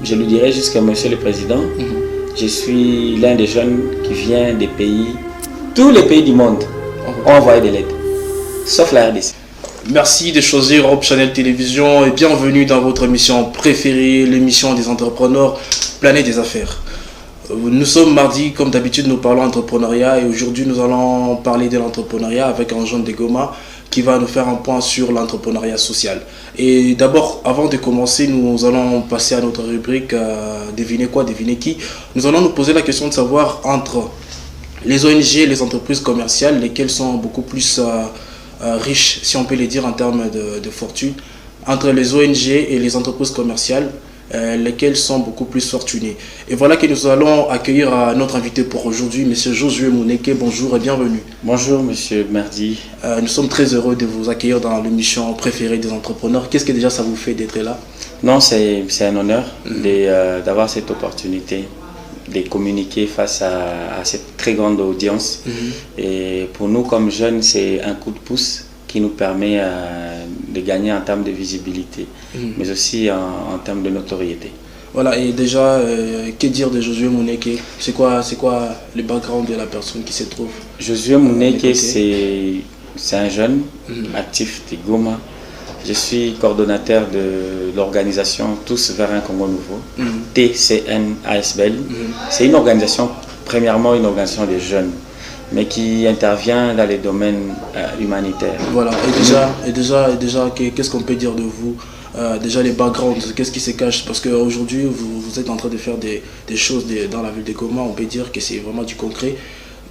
je lui dirais juste que Monsieur le Président, je suis l'un des jeunes qui vient des pays, tous les pays du monde ont envoyé de l'aide, sauf la RDC. Merci de choisir Hope Channel Télévision et bienvenue dans votre émission préférée, l'émission des entrepreneurs, Planète des Affaires. Nous sommes mardi, comme d'habitude nous parlons entrepreneuriat et aujourd'hui nous allons parler de l'entrepreneuriat avec un jeune de Goma qui va nous faire un point sur l'entrepreneuriat social. Et d'abord, avant de commencer, nous allons passer à notre rubrique Devinez quoi, devinez qui. Nous allons nous poser la question de savoir entre les ONG et les entreprises commerciales, lesquelles sont beaucoup plus riches, si on peut les dire en termes de fortune, entre les ONG et les entreprises commerciales, lesquelles sont beaucoup plus fortunées. Et voilà que nous allons accueillir notre invité pour aujourd'hui, M. Josué Mouneke. Bonjour et bienvenue. Bonjour M. Mardi. Nous sommes très heureux de vous accueillir dans l'émission préférée des entrepreneurs. Qu'est-ce que déjà ça vous fait d'être là? Non, c'est un honneur d'avoir cette opportunité de communiquer face à cette très grande audience. Et pour nous comme jeunes, c'est un coup de pouce qui nous permet de gagner en termes de visibilité, mais aussi en termes de notoriété. Voilà, et déjà, que dire de Josué Mouneke? C'est quoi le background de la personne qui se trouve? Josué Mouneke, c'est un jeune actif de Goma. Je suis coordonnateur de l'organisation Tous vers un Congo Nouveau, TCN-ASBL. C'est une organisation, premièrement une organisation de jeunes, mais qui intervient dans les domaines humanitaires. Voilà, et déjà qu'est-ce qu'on peut dire de vous? Déjà les backgrounds, qu'est-ce qui se cache? Parce qu'aujourd'hui, vous êtes en train de faire des choses dans la ville de Goma, on peut dire que c'est vraiment du concret.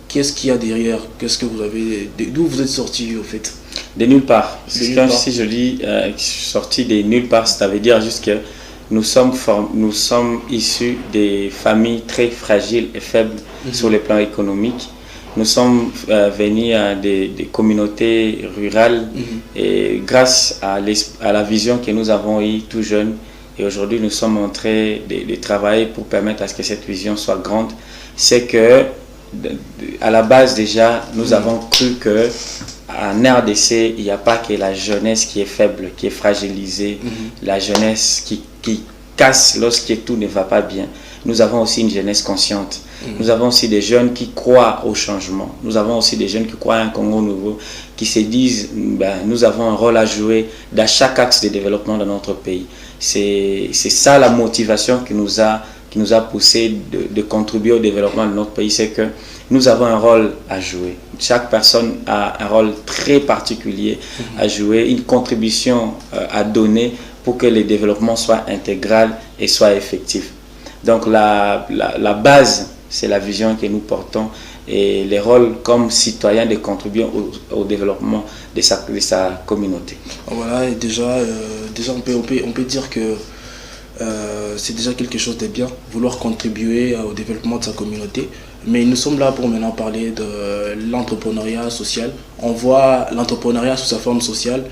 Qu'est-ce qu'il y a derrière? Qu'est-ce que vous avez, d'où vous êtes sorti au fait? De nulle part. Si je dis sorti de nulle part, ça veut dire juste que nous sommes issus des familles très fragiles et faibles sur le plan économique. Nous sommes venus à des communautés rurales et grâce à la vision que nous avons eue tout jeunes, et aujourd'hui nous sommes en train de travailler pour permettre à ce que cette vision soit grande, c'est que à la base déjà nous avons cru que en RDC il n'y a pas que la jeunesse qui est faible, qui est fragilisée, la jeunesse qui casse lorsque tout ne va pas bien. Nous avons aussi une jeunesse consciente. Nous avons aussi des jeunes qui croient au changement. Nous avons aussi des jeunes qui croient à un Congo nouveau, qui se disent nous avons un rôle à jouer dans chaque axe de développement de notre pays. C'est ça la motivation qui nous a poussé de contribuer au développement de notre pays, c'est que nous avons un rôle à jouer. Chaque personne a un rôle très particulier à jouer, une contribution à donner pour que le développement soit intégral et soit effectif. Donc la base, c'est la vision que nous portons et les rôles comme citoyens de contribuer au développement de sa communauté. Voilà, et déjà on peut dire que c'est déjà quelque chose de bien, vouloir contribuer au développement de sa communauté. Mais nous sommes là pour maintenant parler de l'entrepreneuriat social. On voit l'entrepreneuriat sous sa forme sociale.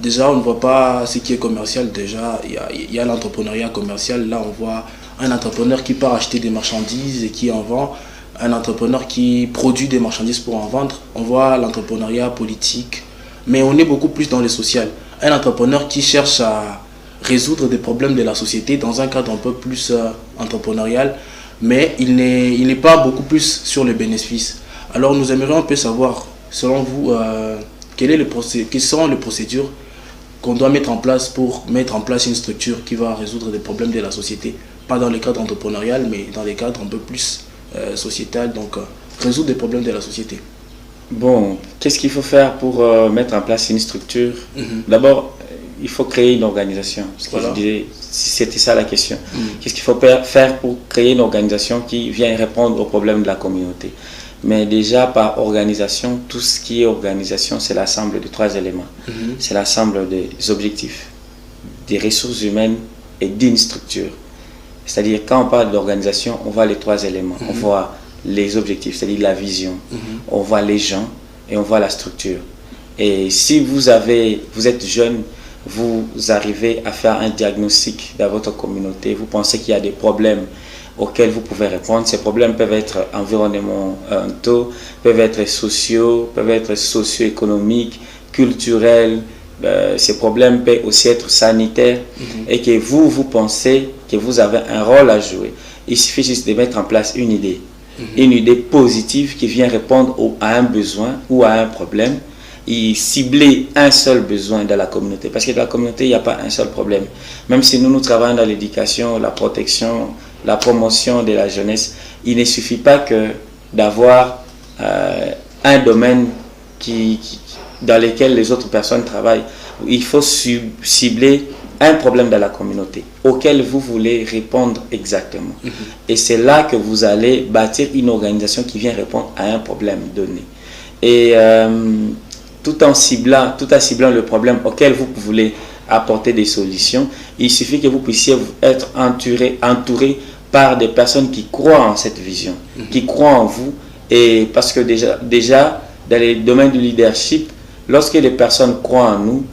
Déjà, on ne voit pas ce qui est commercial. Déjà, il y a l'entrepreneuriat commercial. Là, on voit un entrepreneur qui part acheter des marchandises et qui en vend. Un entrepreneur qui produit des marchandises pour en vendre. On voit l'entrepreneuriat politique. Mais on est beaucoup plus dans le social. Un entrepreneur qui cherche à résoudre des problèmes de la société dans un cadre un peu plus entrepreneurial. Mais il n'est pas beaucoup plus sur le bénéfice. Alors, nous aimerions un peu savoir, selon vous, quelles sont les procédures qu'on doit mettre en place pour mettre en place une structure qui va résoudre des problèmes de la société, pas dans le cadre entrepreneurial, mais dans les cadres un peu plus sociétal, donc résoudre des problèmes de la société. Bon, qu'est-ce qu'il faut faire pour mettre en place une structure? D'abord, il faut créer une organisation. Parce que je disais, c'était ça la question. Qu'est-ce qu'il faut faire pour créer une organisation qui vient répondre aux problèmes de la communauté? Mais déjà, par organisation, tout ce qui est organisation, c'est l'ensemble de 3 éléments. C'est l'ensemble des objectifs, des ressources humaines et d'une structure. C'est-à-dire, quand on parle d'organisation, on voit les 3 éléments. On voit les objectifs, c'est-à-dire la vision. On voit les gens et on voit la structure. Et si vous êtes jeune, vous arrivez à faire un diagnostic dans votre communauté, vous pensez qu'il y a des problèmes auxquels vous pouvez répondre. Ces problèmes peuvent être environnementaux, peuvent être sociaux, peuvent être socio-économiques, culturels. Ces problèmes peuvent aussi être sanitaires et que vous pensez que vous avez un rôle à jouer. Il suffit juste de mettre en place une idée positive qui vient répondre à un besoin ou à un problème, et cibler un seul besoin dans la communauté. Parce que dans la communauté, il n'y a pas un seul problème. Même si nous travaillons dans l'éducation, la protection, la promotion de la jeunesse, il ne suffit pas que d'avoir un domaine dans lequel les autres personnes travaillent. Il faut cibler un problème dans la communauté auquel vous voulez répondre exactement. Et c'est là que vous allez bâtir une organisation qui vient répondre à un problème donné. Et tout en ciblant le problème auquel vous voulez apporter des solutions, il suffit que vous puissiez être entouré par des personnes qui croient en cette vision, qui croient en vous. Et parce que déjà dans les domaines du leadership, lorsque les personnes croient en nous,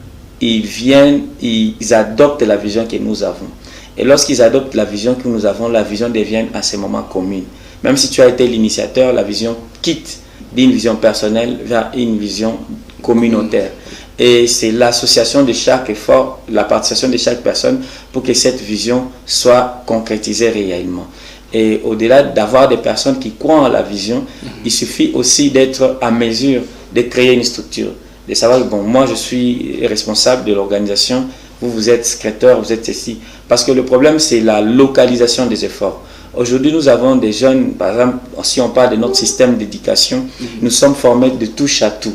ils adoptent la vision que nous avons. Et lorsqu'ils adoptent la vision que nous avons, la vision devient à ce moment commune. Même si tu as été l'initiateur, la vision quitte d'une vision personnelle vers une vision communautaire. Et c'est l'association de chaque effort, la participation de chaque personne pour que cette vision soit concrétisée réellement. Et au-delà d'avoir des personnes qui croient en la vision, il suffit aussi d'être à mesure de créer une structure. De savoir que bon, moi je suis responsable de l'organisation, vous êtes secrétaire, vous êtes ceci. Parce que le problème, c'est la localisation des efforts. Aujourd'hui, nous avons des jeunes, par exemple, si on parle de notre système d'éducation, nous sommes formés de touche à tout.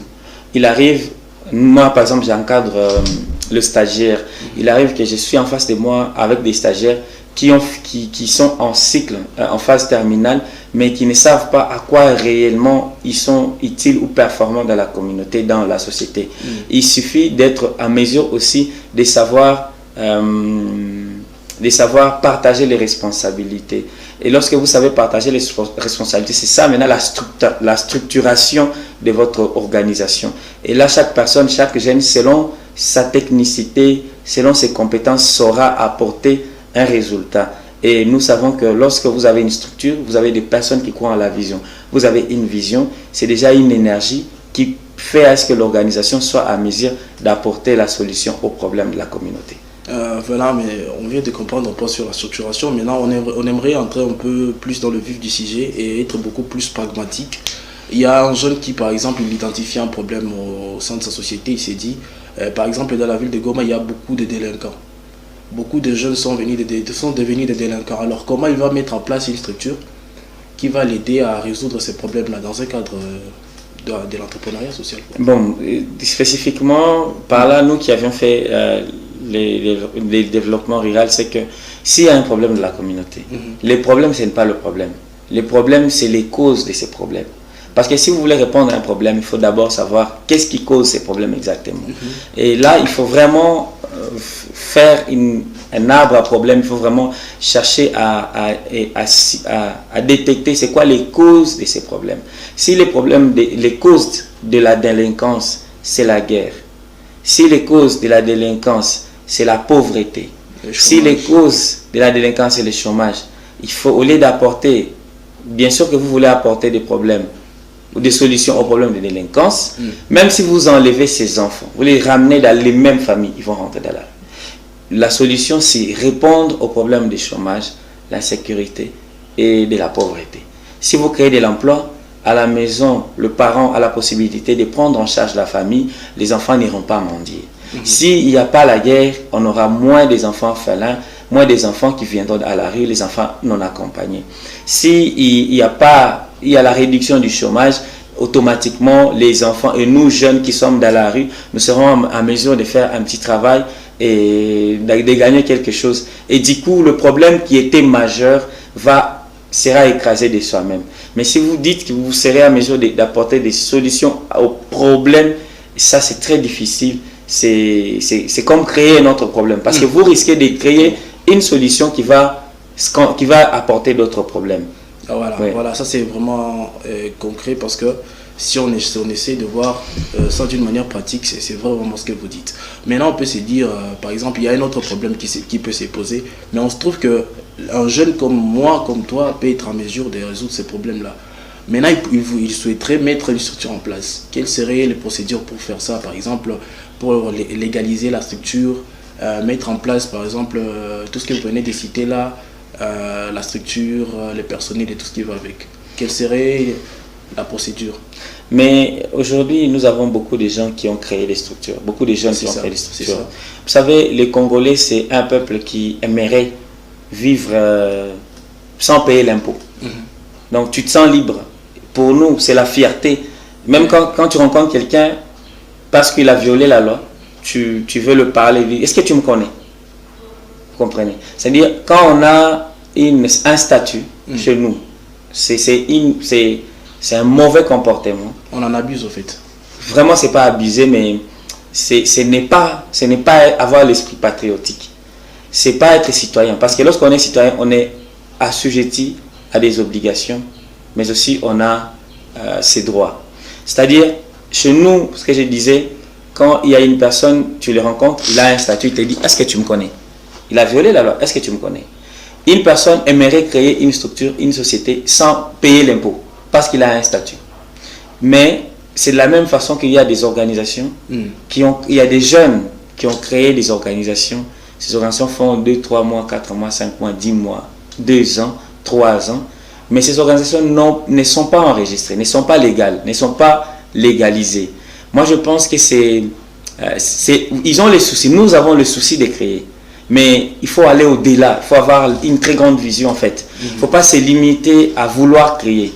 Il arrive, moi par exemple, j'encadre le stagiaire. Il arrive que je suis en face de moi avec des stagiaires qui sont en cycle, en phase terminale, mais qui ne savent pas à quoi réellement ils sont utiles ou performants dans la communauté, dans la société. Il suffit d'être à mesure aussi de savoir partager les responsabilités. Et lorsque vous savez partager les responsabilités, c'est ça maintenant la structuration de votre organisation. Et là, chaque personne, chaque jeune, selon sa technicité, selon ses compétences, saura apporter un résultat. Et nous savons que lorsque vous avez une structure, vous avez des personnes qui croient en la vision. Vous avez une vision, c'est déjà une énergie qui fait à ce que l'organisation soit à mesure d'apporter la solution aux problèmes de la communauté. Voilà, mais on vient de comprendre un peu sur la structuration. Maintenant, on aimerait entrer un peu plus dans le vif du sujet et être beaucoup plus pragmatique. Il y a un jeune qui, par exemple, il identifie un problème au sein de sa société. Il s'est dit, par exemple, dans la ville de Goma, il y a beaucoup de délinquants. Beaucoup de jeunes sont devenus des délinquants. Alors, comment il va mettre en place une structure qui va l'aider à résoudre ces problèmes-là dans un cadre de l'entrepreneuriat social? Bon, spécifiquement, par là, nous qui avions fait les développements ruraux, c'est que s'il y a un problème de la communauté, les problèmes, ce n'est pas le problème. Les problèmes, c'est les causes de ces problèmes. Parce que si vous voulez répondre à un problème, il faut d'abord savoir qu'est-ce qui cause ces problèmes exactement. Et là, il faut vraiment faire un arbre à problème. Il faut vraiment chercher à détecter c'est quoi les causes de ces problèmes. Si les causes de la délinquance, c'est la guerre. Si les causes de la délinquance, c'est la pauvreté. Si les causes de la délinquance, c'est le chômage, il faut, au lieu d'apporter, bien sûr que vous voulez apporter des problèmes ou des solutions aux problèmes de délinquance, même si vous enlevez ces enfants, vous les ramenez dans les mêmes familles, ils vont rentrer dans la rue. La solution, c'est répondre aux problèmes du chômage, l'insécurité et de la pauvreté. Si vous créez de l'emploi, à la maison, le parent a la possibilité de prendre en charge la famille, les enfants n'iront pas mendier. S'il n'y a pas la guerre, on aura moins des enfants orphelins, moins des enfants qui viendront à la rue, les enfants non accompagnés. S'il y a la réduction du chômage, automatiquement les enfants et nous jeunes qui sommes dans la rue, nous serons en mesure de faire un petit travail et de gagner quelque chose. Et du coup, le problème qui était majeur sera écrasé de soi-même. Mais si vous dites que vous serez en mesure d'apporter des solutions aux problèmes, ça c'est très difficile. C'est comme créer un autre problème. Parce que vous risquez de créer une solution qui va apporter d'autres problèmes. Voilà, ça c'est vraiment concret parce que si on essaie de voir ça d'une manière pratique, c'est vraiment ce que vous dites. Maintenant, on peut se dire, par exemple, il y a un autre problème qui peut se poser, mais on se trouve qu'un jeune comme moi, comme toi, peut être en mesure de résoudre ces problèmes-là. Maintenant, il souhaiterait mettre une structure en place. Quelles seraient les procédures pour faire ça, par exemple, pour légaliser la structure, mettre en place, par exemple, tout ce que vous venez de citer là, la structure, les personnels et tout ce qui va avec? Quelle serait la procédure? Mais aujourd'hui, nous avons beaucoup de gens qui ont créé des structures, beaucoup de jeunes qui ont créé des structures. Vous savez, les Congolais, c'est un peuple qui aimerait vivre sans payer l'impôt. Donc, tu te sens libre. Pour nous, c'est la fierté. Même quand tu rencontres quelqu'un, parce qu'il a violé la loi, tu veux le parler. Est-ce que tu me connais? Vous comprenez? C'est-à-dire, quand on a un statut chez nous, c'est un mauvais comportement. On en abuse au fait. Vraiment, c'est pas abuser, mais ce n'est pas avoir l'esprit patriotique. C'est pas être citoyen. Parce que lorsqu'on est citoyen, on est assujetti à des obligations, mais aussi on a ses droits. C'est-à-dire, chez nous, ce que je disais, quand il y a une personne, tu le rencontres, il a un statut, il te dit, est-ce que tu me connais? Il a violé la loi, est-ce que tu me connais? Une personne aimerait créer une structure, une société, sans payer l'impôt, parce qu'il a un statut. Mais c'est de la même façon qu'il y a des organisations, il y a des jeunes qui ont créé des organisations. Ces organisations font 2, 3 mois, 4 mois, 5 mois, 10 mois, 2 ans, 3 ans. Mais ces organisations ne sont pas enregistrées, ne sont pas légales, ne sont pas légalisées. Moi, je pense que ils ont les soucis. Nous avons le souci de créer. Mais il faut aller au-delà. Il faut avoir une très grande vision, en fait. Il ne faut pas se limiter à vouloir créer.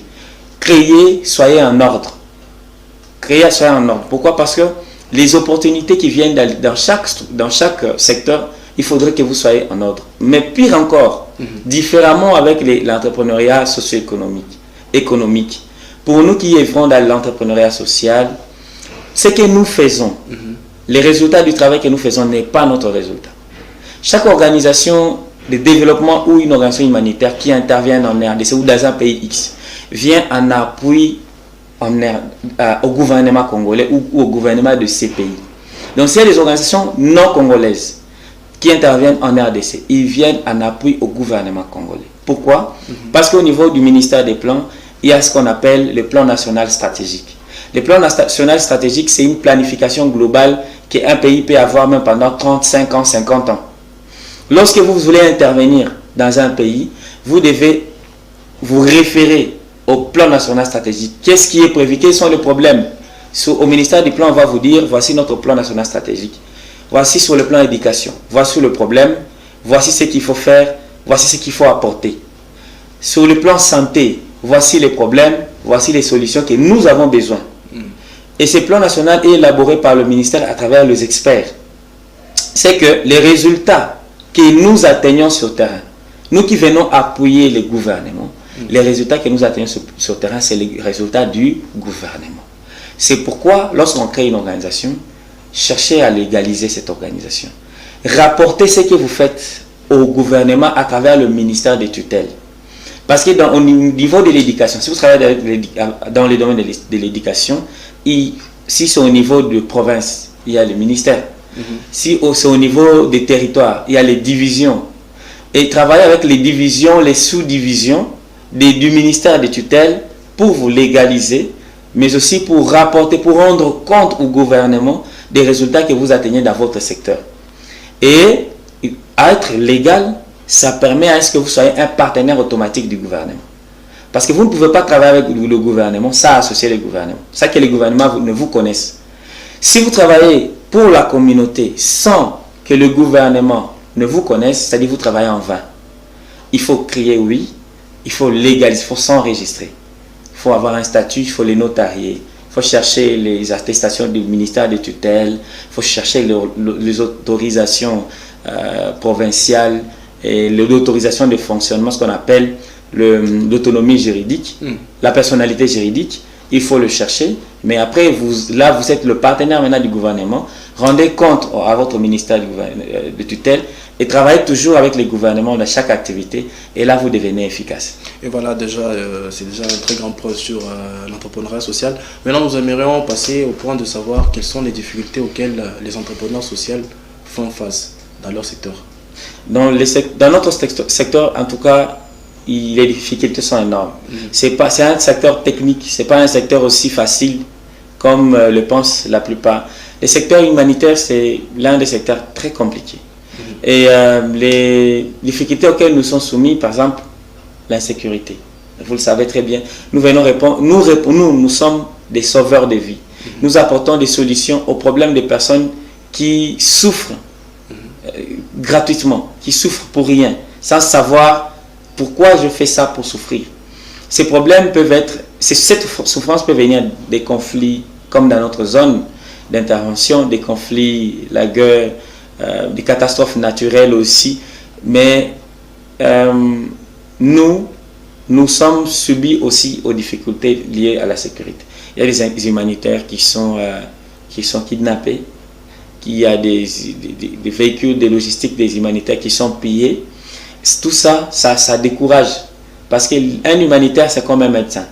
Créer, soyez en ordre. Créer, soyez en ordre. Pourquoi? Parce que les opportunités qui viennent dans chaque secteur, il faudrait que vous soyez en ordre. Mais pire encore, différemment avec l'entrepreneuriat socio-économique. Pour nous qui œuvrons dans l'entrepreneuriat social, ce que nous faisons, les résultats du travail que nous faisons n'est pas notre résultat. Chaque organisation de développement ou une organisation humanitaire qui intervient en RDC ou dans un pays X vient en appui au gouvernement congolais ou au gouvernement de ces pays. Donc, s'il y a des organisations non congolaises qui interviennent en RDC, ils viennent en appui au gouvernement congolais. Pourquoi? Parce qu'au niveau du ministère des Plans, il y a ce qu'on appelle le plan national stratégique. Le plan national stratégique, c'est une planification globale qu'un pays peut avoir même pendant 35 ans, 50 ans. Lorsque vous voulez intervenir dans un pays, vous devez vous référer au plan national stratégique. Qu'est-ce qui est prévu? Quels sont les problèmes? Au ministère du Plan, on va vous dire, voici notre plan national stratégique. Voici sur le plan éducation, voici le problème, voici ce qu'il faut faire, voici ce qu'il faut apporter. Sur le plan santé, voici les problèmes, voici les solutions que nous avons besoin. Et ce plan national est élaboré par le ministère à travers les experts. C'est que les résultats que nous atteignons sur le terrain, nous qui venons appuyer les gouvernements, les résultats que nous atteignons sur le terrain, c'est les résultats du gouvernement. C'est pourquoi, lorsqu'on crée une organisation, cherchez à légaliser cette organisation. Rapportez ce que vous faites au gouvernement à travers le ministère des tutelles. Parce que au niveau de l'éducation, si vous travaillez dans les domaines de l'éducation, si c'est au niveau de province, il y a le ministère. Si c'est au niveau des territoires, il y a les divisions. Et travailler avec les divisions, les sous-divisions du ministère des tutelles pour vous légaliser, mais aussi pour rapporter, pour rendre compte au gouvernement des résultats que vous atteignez dans votre secteur. Et être légal, ça permet à ce que vous soyez un partenaire automatique du gouvernement. Parce que vous ne pouvez pas travailler avec le gouvernement sans associer le gouvernement. Ça que les gouvernements ne vous connaissent. Si vous travaillez pour la communauté sans que le gouvernement ne vous connaisse, c'est-à-dire vous travaillez en vain. Il faut crier oui, il faut légaliser, il faut s'enregistrer. Il faut avoir un statut, il faut les notarier. Il faut chercher les attestations du ministère de tutelle, il faut chercher les autorisations provinciales et l'autorisation de fonctionnement, ce qu'on appelle l'autonomie juridique, la personnalité juridique. Il faut le chercher, mais après, vous êtes le partenaire maintenant du gouvernement. Rendez compte à votre ministère de tutelle et travaillez toujours avec les gouvernements dans chaque activité. Et là, vous devenez efficace. Et voilà, c'est déjà une très grande preuve sur l'entrepreneuriat social. Maintenant, nous aimerions passer au point de savoir quelles sont les difficultés auxquelles les entrepreneurs sociaux font face dans leur secteur. Dans notre secteur, en tout cas, les difficultés sont énormes. C'est un secteur technique, ce n'est pas un secteur aussi facile comme le pensent la plupart. Le secteur humanitaire, c'est l'un des secteurs très compliqués. Et les difficultés auxquelles nous sommes soumis, par exemple, l'insécurité. Vous le savez très bien. Nous venons répondre, nous sommes des sauveurs de vie. Nous apportons des solutions aux problèmes des personnes qui souffrent gratuitement, qui souffrent pour rien, sans savoir pourquoi je fais ça pour souffrir. Ces problèmes peuvent être, cette souffrance peut venir des conflits, comme dans notre zone d'intervention, des conflits, la guerre, des catastrophes naturelles aussi. Mais nous sommes subis aussi aux difficultés liées à la sécurité. Il y a des humanitaires qui sont kidnappés, il y a des véhicules, des logistiques, des humanitaires qui sont pillés. Tout ça, ça décourage. Parce qu'un humanitaire, c'est comme un médecin.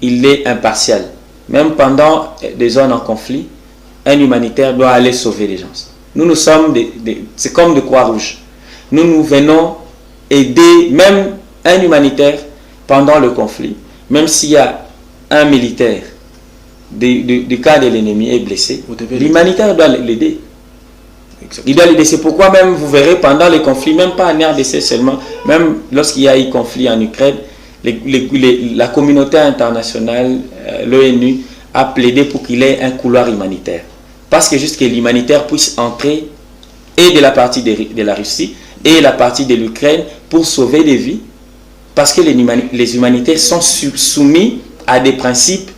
Il est impartial. Même pendant des zones en conflit, un humanitaire doit aller sauver les gens. Nous sommes c'est comme de Croix-Rouge. Nous venons aider même un humanitaire pendant le conflit. Même s'il y a un militaire du cas de l'ennemi est blessé, l'humanitaire doit l'aider. Il doit l'aider. C'est pourquoi même vous verrez pendant les conflits, même pas en RDC seulement, même lorsqu'il y a eu conflit en Ukraine, la communauté internationale, l'ONU, a plaidé pour qu'il ait un couloir humanitaire. Parce que juste que l'humanitaire puisse entrer et de la partie de la Russie et la partie de l'Ukraine pour sauver des vies. Parce que les humanitaires sont soumis à des principes.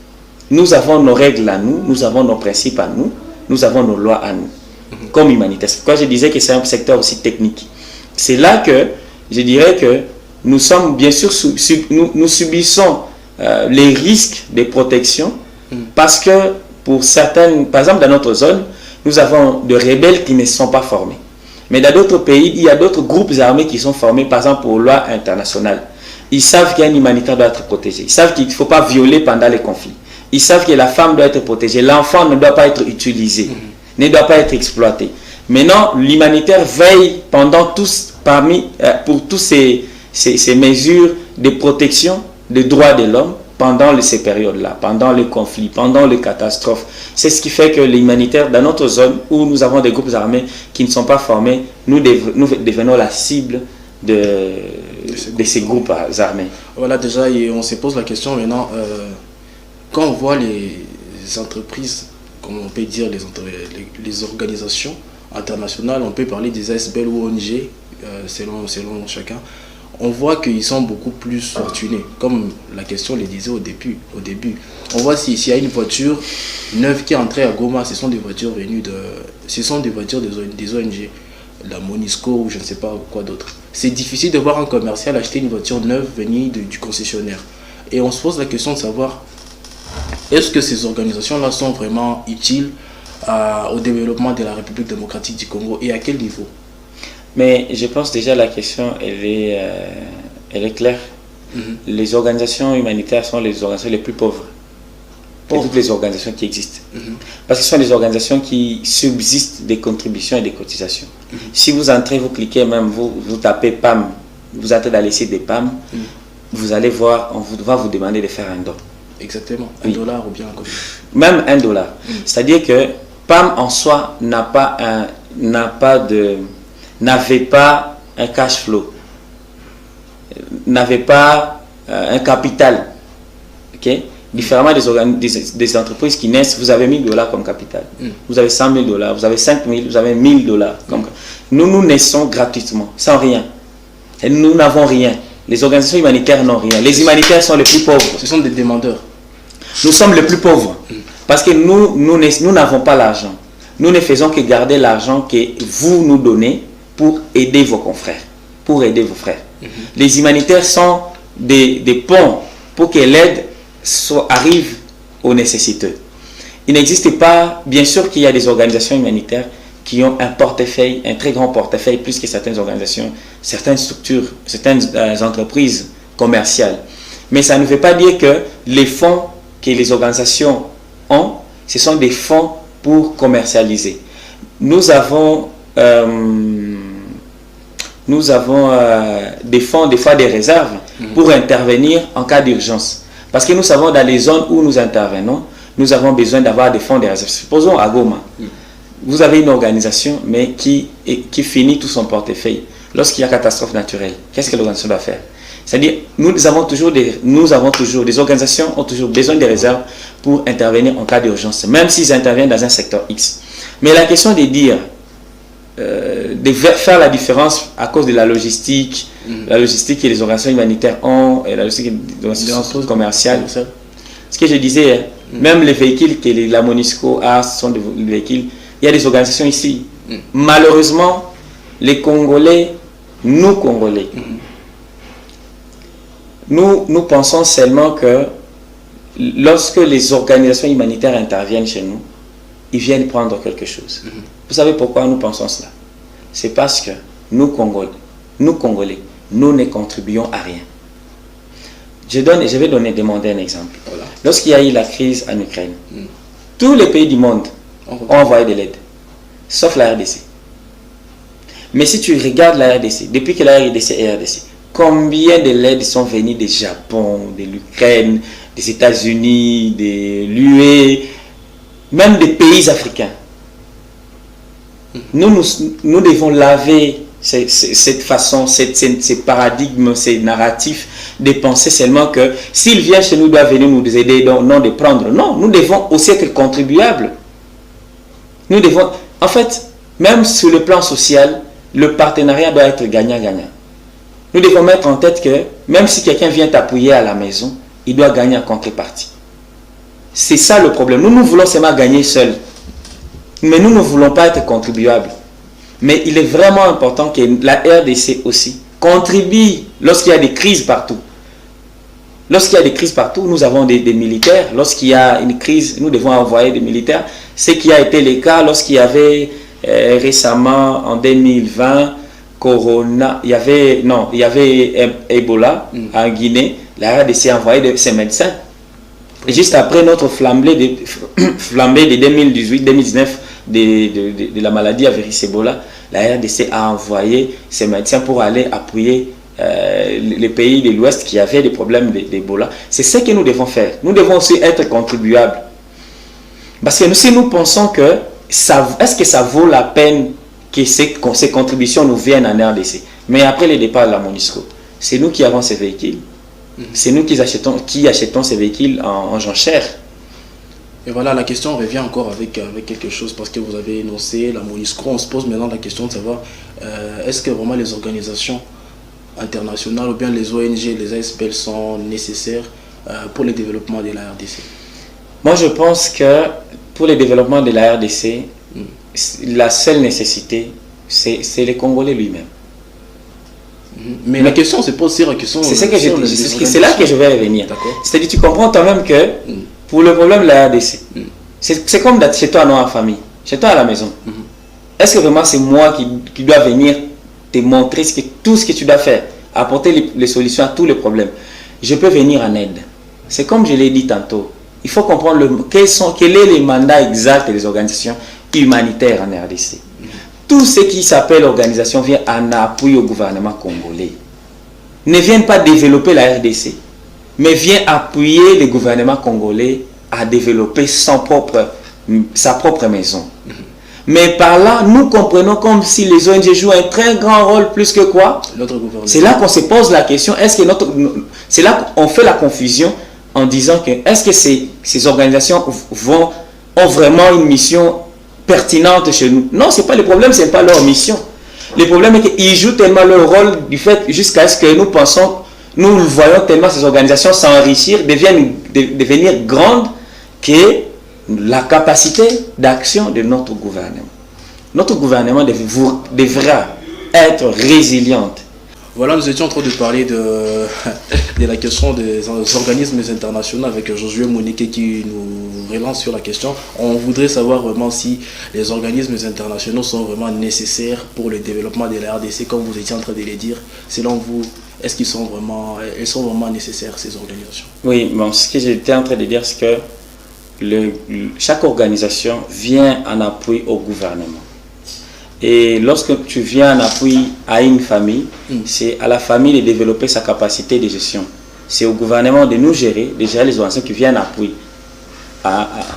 Nous avons nos règles à nous, nous avons nos principes à nous, nous avons nos lois à nous, comme humanitaires. C'est pourquoi je disais que c'est un secteur aussi technique. C'est là que je dirais que nous sommes, bien sûr, nous subissons les risques de protection, parce que pour certaines, par exemple dans notre zone, nous avons de rebelles qui ne sont pas formés. Mais dans d'autres pays, il y a d'autres groupes armés qui sont formés, par exemple aux lois internationales. Ils savent qu'un humanitaire doit être protégé. Ils savent qu'il ne faut pas violer pendant les conflits. Ils savent que la femme doit être protégée. L'enfant ne doit pas être utilisé, ne doit pas être exploité. Maintenant, l'humanitaire veille pour toutes ces mesures de protection des droits de l'homme pendant ces périodes-là, pendant les conflits, pendant les catastrophes. C'est ce qui fait que l'humanitaire, dans notre zone où nous avons des groupes armés qui ne sont pas formés, nous devenons la cible de ces groupes armés. Voilà, déjà, et on se pose la question maintenant, quand on voit les entreprises, comme on peut dire les organisations internationales, on peut parler des ASBL ou ONG, selon chacun, on voit qu'ils sont beaucoup plus fortunés, comme la question le disait au début. On voit s'il y a une voiture neuve qui est entrée à Goma, ce sont des voitures venues des ONG, la Monisco ou je ne sais pas quoi d'autre. C'est difficile de voir un commercial acheter une voiture neuve venue du concessionnaire. Et on se pose la question de savoir, est-ce que ces organisations-là sont vraiment utiles au développement de la République démocratique du Congo et à quel niveau? Mais je pense déjà la question, elle est claire. Les organisations humanitaires sont les organisations les plus pauvres de toutes les organisations qui existent. Parce que ce sont des organisations qui subsistent des contributions et des cotisations. Si vous entrez, vous cliquez même, vous tapez PAM, vous entrez dans les sites des PAM, vous allez voir, on va vous demander de faire un don. Exactement, $1 ou bien combien? Même $1. C'est-à-dire que PAM en soi n'avait pas un cash flow, n'avait pas un capital. Okay? Différemment des entreprises qui naissent, vous avez $1000 comme capital, vous avez $100,000, vous avez 5,000, vous avez $1,000. Nous naissons gratuitement, sans rien. Et nous n'avons rien. Les organisations humanitaires n'ont rien. Les humanitaires sont les plus pauvres. Ce sont des demandeurs. Nous sommes les plus pauvres. Parce que nous n'avons pas l'argent. Nous ne faisons que garder l'argent que vous nous donnez pour aider vos confrères, pour aider vos frères. Les humanitaires sont des ponts pour que l'aide arrive aux nécessiteux. Il n'existe pas, bien sûr qu'il y a des organisations humanitaires qui ont un portefeuille, un très grand portefeuille, plus que certaines organisations, certaines structures, certaines entreprises commerciales. Mais ça ne veut pas dire que les fonds que les organisations ont, ce sont des fonds pour commercialiser. Nous avons des fonds, des fois des réserves, pour intervenir en cas d'urgence. Parce que nous savons dans les zones où nous intervenons, nous avons besoin d'avoir des fonds de réserve. Supposons à Goma, vous avez une organisation, mais qui finit tout son portefeuille. Lorsqu'il y a catastrophe naturelle, qu'est-ce que l'organisation doit faire? C'est-à-dire, les organisations ont toujours besoin de réserves pour intervenir en cas d'urgence, même s'ils interviennent dans un secteur X. Mais la question de dire, de faire la différence à cause de la logistique que les organisations humanitaires ont, et la logistique des organisations commerciales. Ce que je disais, même les véhicules que la MONUSCO a, ce sont des véhicules, il y a des organisations ici. Malheureusement, les Congolais, nous Congolais, nous pensons seulement que lorsque les organisations humanitaires interviennent chez nous, ils viennent prendre quelque chose. Vous savez pourquoi nous pensons cela? C'est parce que nous Congolais, nous ne contribuons à rien. Je vais demander un exemple. Voilà. Lorsqu'il y a eu la crise en Ukraine, tous les pays du monde ont envoyé de l'aide, sauf la RDC. Mais si tu regardes la RDC, depuis que la RDC est RDC, combien de l'aide sont venues du Japon, de l'Ukraine, des États-Unis, de l'UE, même des pays africains. Nous devons laver cette façon, ces paradigmes, ces narratifs de penser seulement que s'il vient chez nous, il doit venir nous aider, non de prendre. Non, nous devons aussi être contribuables. Nous devons, en fait, même sur le plan social, le partenariat doit être gagnant-gagnant. Nous devons mettre en tête que même si quelqu'un vient t'appuyer à la maison, il doit gagner en contrepartie. C'est ça le problème. Nous voulons seulement gagner seuls. Mais nous ne voulons pas être contribuables. Mais il est vraiment important que la RDC aussi contribue lorsqu'il y a des crises partout. Lorsqu'il y a des crises partout, nous avons des militaires. Lorsqu'il y a une crise, nous devons envoyer des militaires. Ce qui a été le cas lorsqu'il y avait récemment, en 2020, il y avait Ebola en Guinée. La RDC a envoyé ses médecins. Et juste après notre flambée de 2018-2019 de la maladie à virus Ebola, la RDC a envoyé ses médecins pour aller appuyer les pays de l'Ouest qui avaient des problèmes d'Ebola. C'est ce que nous devons faire. Nous devons aussi être contribuables. Parce que si nous pensons que est-ce que ça vaut la peine que ces contributions nous viennent en RDC? Mais après le départ de la MONUSCO, c'est nous qui avons ces véhicules. C'est nous qui achetons ces véhicules en jachère. Et voilà, la question revient encore avec quelque chose, parce que vous avez énoncé la MONUSCO. On se pose maintenant la question de savoir est-ce que vraiment les organisations internationales ou bien les ONG, les ASPL sont nécessaires pour le développement de la RDC? Moi, je pense que pour le développement de la RDC, la seule nécessité, c'est le Congolais lui-même. Mais la question se pose, c'est la question. C'est là que je vais revenir. C'est-à-dire, tu comprends toi-même que pour le problème de la RDC, c'est comme d'être chez toi non en famille, chez toi à la maison. Est-ce que vraiment c'est moi qui dois venir te montrer tout ce que tu dois faire, apporter les solutions à tous les problèmes? Je peux venir en aide. C'est comme je l'ai dit tantôt. Il faut comprendre quel est le mandat exact des organisations humanitaires en RDC. Tout ce qui s'appelle organisation vient en appui au gouvernement congolais. Ne viennent pas développer la RDC, mais vient appuyer le gouvernement congolais à développer sa propre maison. Mais par là, nous comprenons comme si les ONG jouent un très grand rôle plus que quoi? C'est là qu'on se pose la question, c'est là qu'on fait la confusion en disant que est-ce que ces organisations ont vraiment une mission pertinente chez nous? Non, c'est pas le problème, c'est pas leur mission. Le problème est qu'ils jouent tellement leur rôle du fait jusqu'à ce que nous voyons tellement ces organisations s'enrichir, devenir grandes, que la capacité d'action de notre gouvernement devra être résiliente. Voilà, nous étions en train de parler de la question des organismes internationaux avec Josué Monique qui nous relance sur la question. On voudrait savoir vraiment si les organismes internationaux sont vraiment nécessaires pour le développement de la RDC, comme vous étiez en train de le dire. Selon vous, est-ce qu'ils sont vraiment nécessaires, ces organisations? Oui, bon, ce que j'étais en train de dire, c'est que chaque organisation vient en appui au gouvernement. Et lorsque tu viens en appui à une famille, c'est à la famille de développer sa capacité de gestion. C'est au gouvernement de nous gérer, de gérer les organisations qui viennent en appui.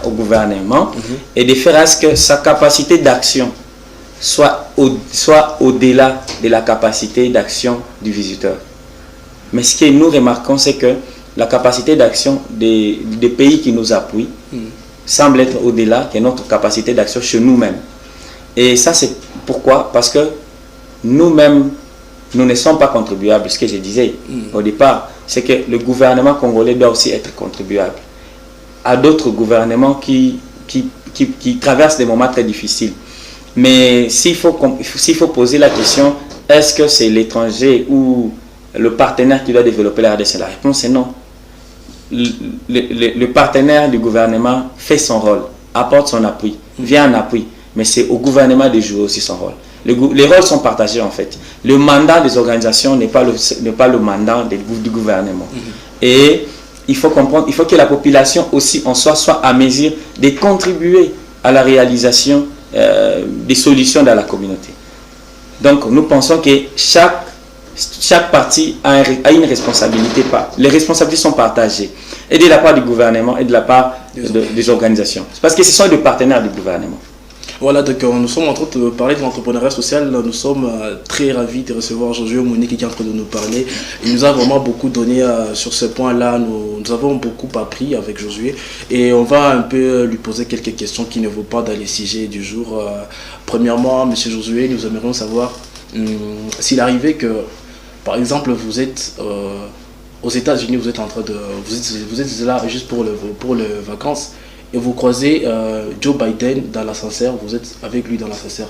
au gouvernement et de faire à ce que sa capacité d'action soit au-delà de la capacité d'action du visiteur. Mais ce que nous remarquons, c'est que la capacité d'action des pays qui nous appuient semble être au-delà de notre capacité d'action chez nous-mêmes. Et ça, c'est pourquoi? Parce que nous-mêmes, nous ne sommes pas contribuables. Ce que je disais au départ, c'est que le gouvernement congolais doit aussi être contribuable à d'autres gouvernements qui traversent des moments très difficiles. Mais s'il faut poser la question, est-ce que c'est l'étranger ou le partenaire qui doit développer la RDC? La réponse est non. Le partenaire du gouvernement fait son rôle, apporte son appui, vient en appui, mais c'est au gouvernement de jouer aussi son rôle. Les rôles sont partagés en fait. Le mandat des organisations n'est pas le mandat du gouvernement. Et il faut comprendre, il faut que la population aussi en soit à mesure de contribuer à la réalisation des solutions dans la communauté. Donc nous pensons que chaque partie a une responsabilité. Les responsabilités sont partagées. Et de la part du gouvernement et de la part des organisations. Parce que ce sont des partenaires du gouvernement. Voilà, donc nous sommes en train de parler de l'entrepreneuriat social. Nous sommes très ravis de recevoir Josué Monique qui est en train de nous parler. Il nous a vraiment beaucoup donné sur ce point-là. Nous avons beaucoup appris avec Josué. Et on va un peu lui poser quelques questions qui ne vont pas dans les sujets du jour. Premièrement, M. Josué, nous aimerions savoir s'il arrivait que, par exemple, vous êtes aux États-Unis, vous êtes là juste pour les vacances. Et vous croisez Joe Biden dans l'ascenseur, vous êtes avec lui dans l'ascenseur.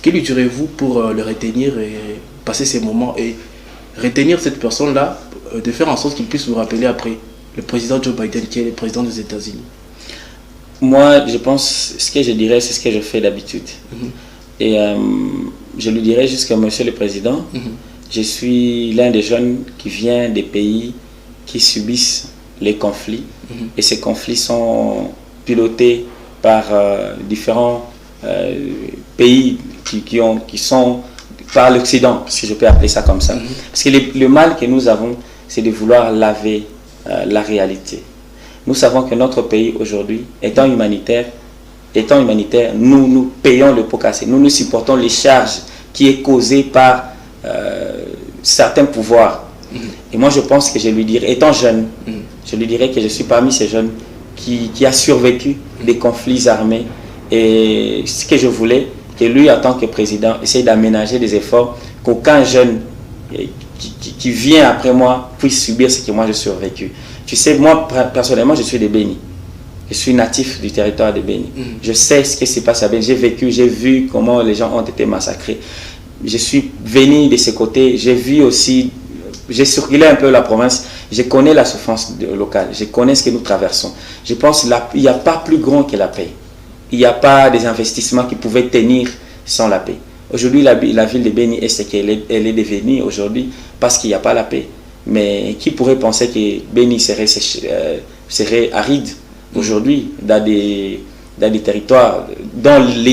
Que lui direz-vous pour le retenir et passer ces moments et retenir cette personne-là, de faire en sorte qu'il puisse vous rappeler après le président Joe Biden qui est le président des États-Unis? Moi, je pense, ce que je dirais, c'est ce que je fais d'habitude. Et je lui dirais juste que, monsieur le président, je suis l'un des jeunes qui vient des pays qui subissent les conflits. Et ces conflits sont pilotés par différents pays qui sont par l'Occident, si je peux appeler ça comme ça. Parce que le mal que nous avons, c'est de vouloir laver la réalité. Nous savons que notre pays aujourd'hui, étant humanitaire, nous payons le pot cassé. Nous supportons les charges qui est causées par certains pouvoirs. Et moi, je pense que je lui dirais, étant jeune, je lui dirais que je suis parmi ces jeunes qui a survécu des conflits armés. Et ce que je voulais, que lui, en tant que président, essaye d'aménager des efforts, qu'aucun jeune qui vient après moi puisse subir ce que moi j'ai survécu. Tu sais, moi, personnellement, je suis de Béni. Je suis natif du territoire de Béni. Je sais ce qui s'est passé à Béni. J'ai vécu, j'ai vu comment les gens ont été massacrés. Je suis venu de ces côtés. J'ai vu aussi, j'ai circulé un peu la province. Je connais la souffrance locale. Je connais ce que nous traversons. Je pense qu'il n'y a pas plus grand que la paix. Il n'y a pas des investissements qui pouvaient tenir sans la paix. Aujourd'hui, la ville de Béni est ce qu'elle est devenue aujourd'hui parce qu'il n'y a pas la paix. Mais qui pourrait penser que Béni serait aride aujourd'hui dans les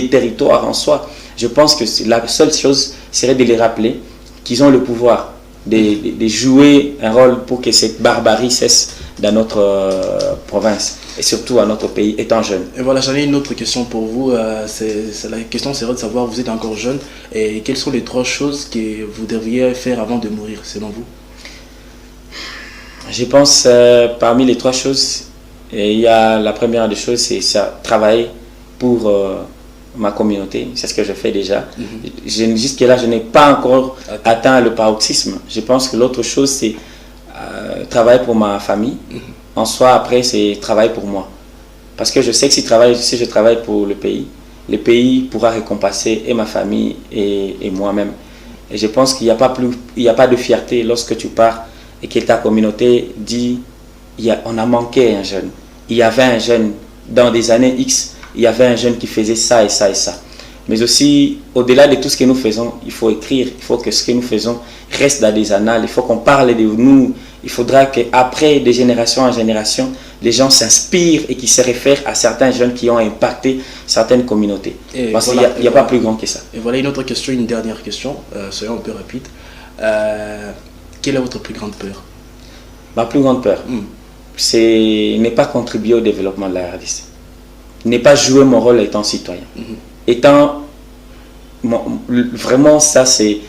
territoires en soi? Je pense que la seule chose serait de les rappeler qu'ils ont le pouvoir de jouer un rôle pour que cette barbarie cesse dans notre province et surtout à notre pays étant jeune. Et voilà, j'en ai une autre question pour vous. La question serait de savoir, vous êtes encore jeune, et quelles sont les 3 choses que vous devriez faire avant de mourir, selon vous? Je pense parmi les 3 choses, il y a la première des choses, c'est travailler pour ma communauté. C'est ce que je fais déjà. Jusque-là, je n'ai pas encore atteint le paroxysme. Je pense que l'autre chose, c'est travailler pour ma famille. En soi, après, c'est travailler pour moi. Parce que je sais que si je travaille pour le pays pourra récompenser et ma famille et moi-même. Et je pense qu'il n'y a pas de fierté lorsque tu pars et que ta communauté dit on a manqué un jeune. Il y avait un jeune dans des années X, il y avait un jeune qui faisait ça et ça et ça. Mais aussi, au-delà de tout ce que nous faisons, il faut écrire, il faut que ce que nous faisons reste dans des annales, il faut qu'on parle de nous. Il faudra qu'après, de génération en génération, les gens s'inspirent et qu'ils se réfèrent à certains jeunes qui ont impacté certaines communautés. Parce qu'il n'y a pas plus grand que ça. Et voilà une autre question, une dernière question, soyons un peu rapide. Quelle est votre plus grande peur? Ma plus grande peur, c'est ne pas contribuer au développement de la RDC. Ne pas jouer mon rôle étant citoyen. Vraiment, ça, c'est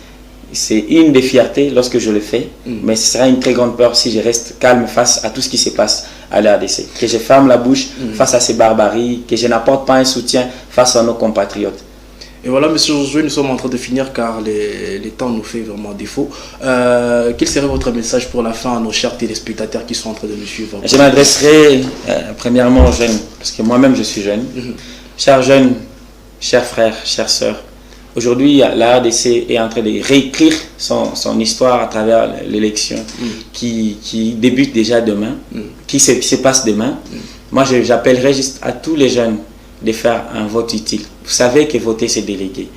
une des fiertés lorsque je le fais, mais ce sera une très grande peur si je reste calme face à tout ce qui se passe à la RDC. Que je ferme la bouche face à ces barbaries, que je n'apporte pas un soutien face à nos compatriotes. Et voilà, monsieur Josué, nous sommes en train de finir car les temps nous fait vraiment défaut. Quel serait votre message pour la fin à nos chers téléspectateurs qui sont en train de nous suivre? Je m'adresserai premièrement aux jeunes, parce que moi-même je suis jeune. Chers jeunes, chers frères, chères sœurs, aujourd'hui la RDC est en train de réécrire son histoire à travers l'élection qui débute déjà demain, qui se passe demain. Moi j'appellerai juste à tous les jeunes de faire un vote utile. Vous savez que voter c'est délégué.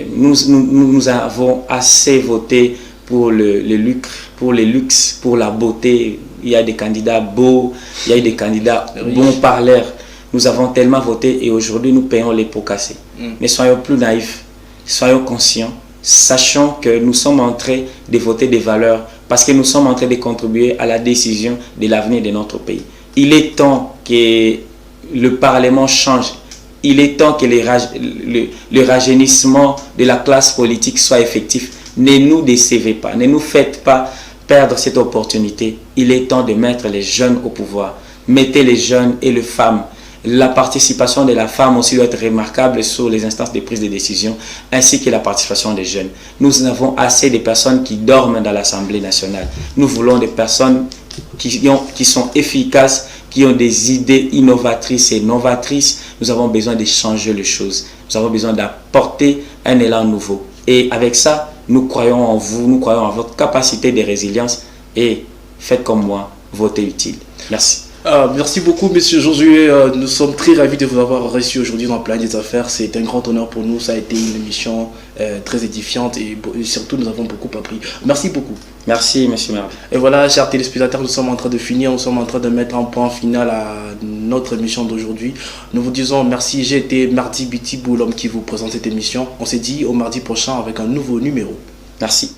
Nous avons assez voté pour le lucre, pour les luxes, pour la beauté. Il y a des candidats beaux, il y a des candidats bons parleurs. Nous avons tellement voté et aujourd'hui nous payons les pots cassés. Ne soyons plus naïfs, soyons conscients, sachons que nous sommes en train de voter des valeurs parce que nous sommes en train de contribuer à la décision de l'avenir de notre pays. Il est temps que le Parlement change. Il est temps que le rajeunissement de la classe politique soit effectif. Ne nous décevez pas, ne nous faites pas perdre cette opportunité. Il est temps de mettre les jeunes au pouvoir. Mettez les jeunes et les femmes. La participation de la femme aussi doit être remarquable sur les instances de prise de décision, ainsi que la participation des jeunes. Nous avons assez de personnes qui dorment dans l'Assemblée nationale. Nous voulons des personnes qui sont efficaces, qui ont des idées innovatrices et novatrices. Nous avons besoin de changer les choses. Nous avons besoin d'apporter un élan nouveau. Et avec ça, nous croyons en vous, nous croyons en votre capacité de résilience et faites comme moi, votez utile. Merci. Merci beaucoup, monsieur Josué. Nous sommes très ravis de vous avoir reçu aujourd'hui dans Planète des Affaires. C'est un grand honneur pour nous. Ça a été une émission très édifiante et surtout, nous avons beaucoup appris. Merci beaucoup. Merci, monsieur Mervi. Et voilà, chers téléspectateurs, nous sommes en train de finir. Nous sommes en train de mettre un point final à notre émission d'aujourd'hui. Nous vous disons merci. J'ai été Mardi Bitibou, l'homme qui vous présente cette émission. On se dit au mardi prochain avec un nouveau numéro. Merci.